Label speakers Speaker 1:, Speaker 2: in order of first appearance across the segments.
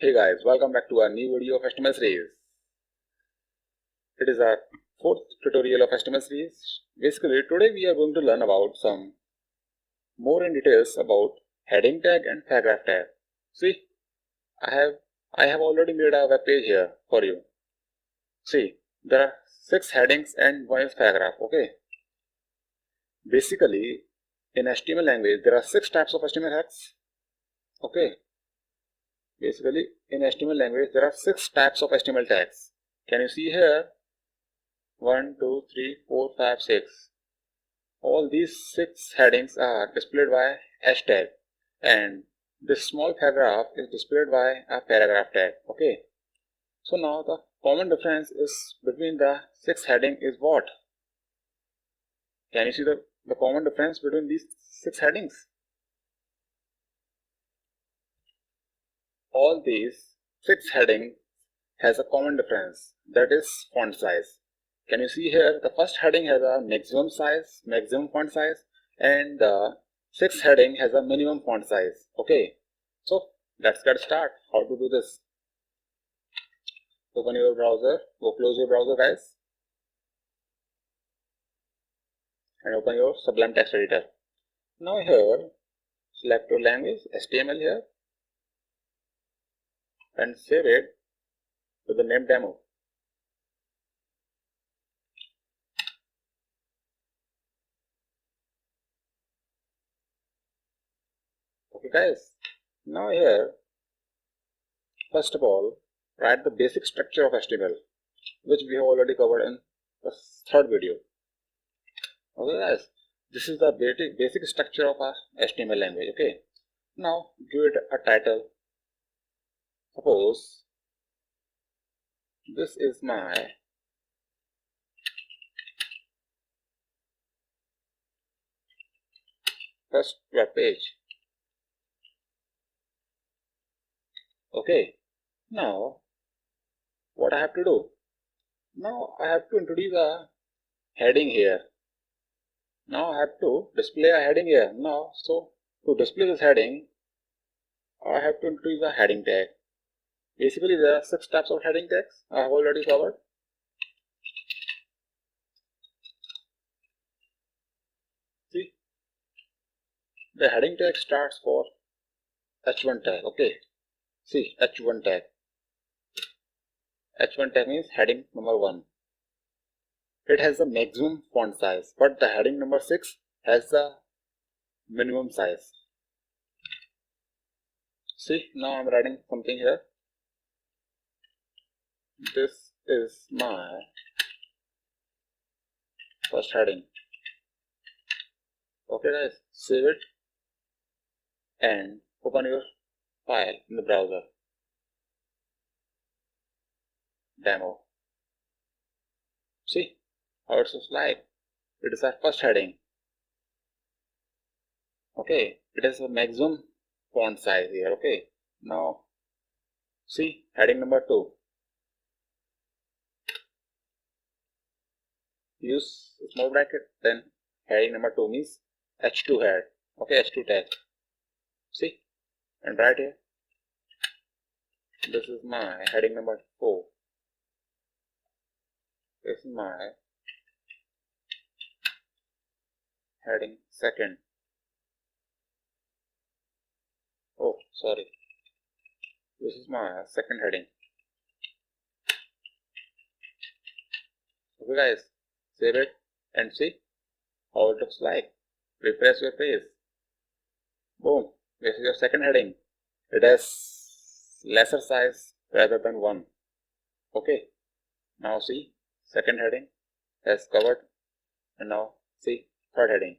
Speaker 1: Hey guys, welcome back to our new video of HTML series. It is our fourth tutorial of HTML series. Basically, today we are going to learn about some more in details about heading tag and paragraph tag. See, I have already made a web page here for you. See, there are 6 headings and 1 is paragraph. Okay. Basically, in HTML language, there are 6 types of HTML tags. Okay. Basically, in HTML language, there are 6 types of HTML tags. Can you see here? 1, 2, 3, 4, 5, 6. All these 6 headings are displayed by hashtag, and this small paragraph is displayed by a paragraph tag. Okay. So now the common difference is between the 6 heading is what? Can you see the common difference between these 6 headings? All these 6 headings has a common difference, that is font size. Can you see here, the first heading has a maximum font size, and the 6th heading has a minimum font size. Okay, so let's get started. How to do this? Open your browser, go close your browser guys, and open your Sublime Text Editor. Now here, select your language, HTML here, and save it with the name demo. Okay guys, now here, first of all, write the basic structure of HTML, which we have already covered in the 3rd video. Okay guys, this is the basic structure of a HTML language. Okay, now give it a title. Suppose this is my first web page. Okay, now what I have to do? Now I have to introduce a heading here. Now I have to display a heading here. Now, so to display this heading, I have to introduce a heading tag. Basically, there are 6 types of heading tags I have already covered. See, the heading tag starts for h1 tag. Okay, see, h1 tag. h1 tag means heading number 1. It has the maximum font size, but the heading number 6 has the minimum size. See, now I'm writing something here. This is my first heading. Okay guys, save it and open your file in the browser. Demo. See how it looks like. It is our first heading. Okay, it has a maximum font size here. Okay, now see heading number 2. Use small bracket, then heading number 2 means h2 head. Okay, h2 tag. See, and right here, this is my heading number 4. This is my heading 2nd. Oh, sorry. This is my 2nd heading. Okay guys, save it and see how it looks like. Refresh your page. Boom, this is your 2nd heading. It has lesser size rather than 1. Okay, now see, 2nd heading has covered, and now see 3rd heading.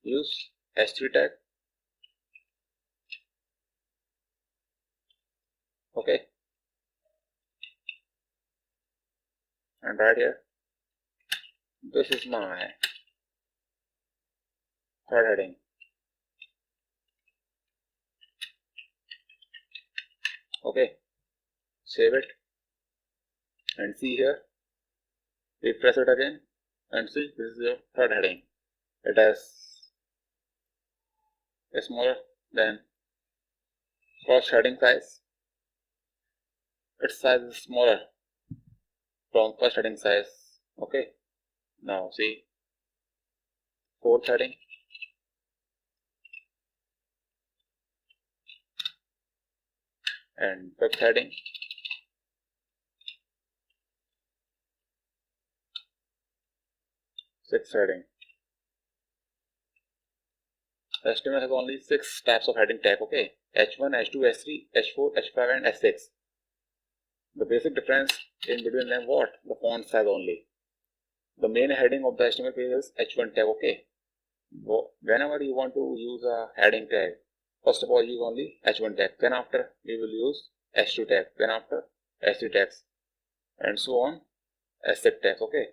Speaker 1: Use h3 tag. Okay, and right here, this is my 3rd heading. Okay, save it and see here, refresh it again and see, this is your 3rd heading. It has a smaller than First heading size, its size is smaller from first heading size. Okay, now see fourth heading, and fifth heading, sixth heading. HTML has only 6 types of heading tag. Okay, H1, H2, H3, H4, H5 and H6. The basic difference in between them what? The font size only. The main heading of the HTML page is H1 tag. Okay, whenever you want to use a heading tag, first of all use only H1 tag, then after we will use H2 tag, then after H3 tags, and so on H6 tags. Okay,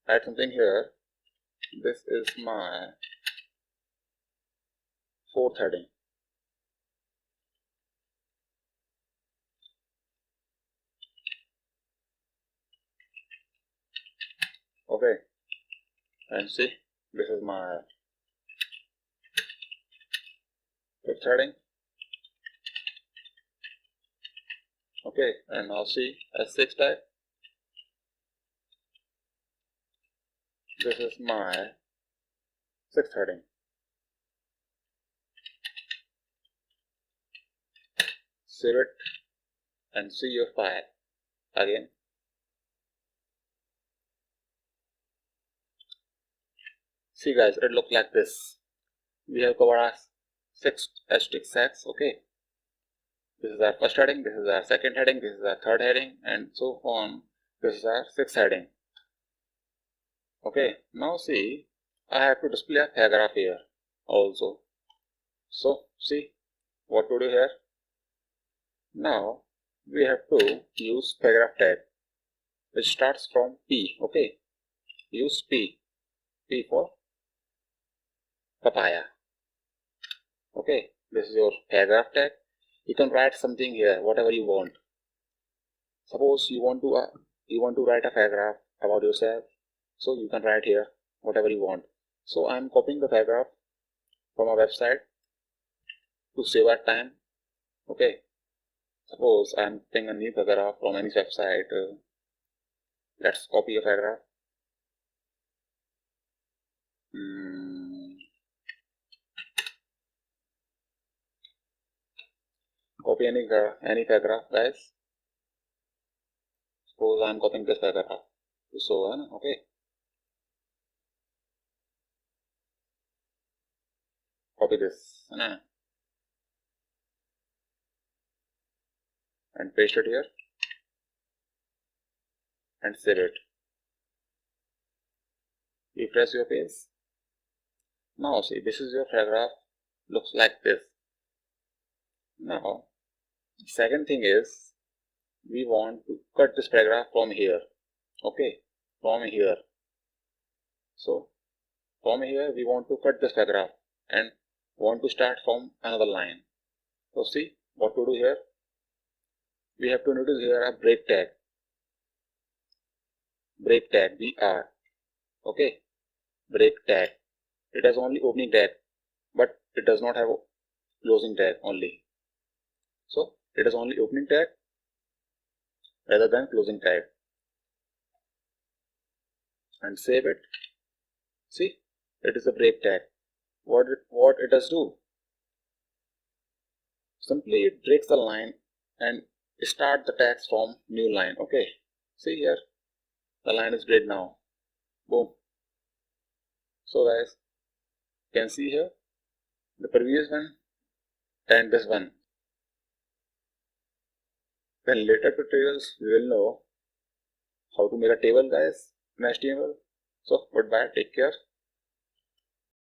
Speaker 1: add something here. This is my fourth heading. Okay, and see, this is my fifth heading. Okay, and now see S6 tag. This is my sixth heading. Save it and see your file again. See guys, it looks like this. We have covered our 6 HTML tags. Okay, this is our first heading, this is our second heading, this is our third heading, and so on. This is our sixth heading. Okay, now see, I have to display a paragraph here also. So see what to do here. Now we have to use paragraph tag, which starts from P. Okay, use P for papaya. Okay, this is your paragraph tag. You can write something here, whatever you want. Suppose you want to write a paragraph about yourself, so you can write here whatever you want. So I am copying the paragraph from a website to save our time. Okay, suppose I am putting a new paragraph from any website. Let's copy a paragraph. Copy any paragraph, guys. Suppose I am copying this paragraph to show one. Okay, copy this and paste it here and save it. Refresh your page. Now see, this is your paragraph, looks like this. Now second thing is, we want to cut this paragraph from here. Okay, from here. So from here we want to cut this paragraph and want to start from another line. So see what to do here. We have to introduce here a break tag. Break tag, BR. Okay, break tag. It has only opening tag, but it does not have closing tag only. So it is only opening tag rather than closing tag. And save it. See, it is a break tag. What it does do? Simply it breaks the line and start the tags from new line. Okay, see here, the line is break now. Boom. So guys, you can see here the previous one and this one. Then later tutorials we will know how to make a table, guys, in HTML. So goodbye, take care.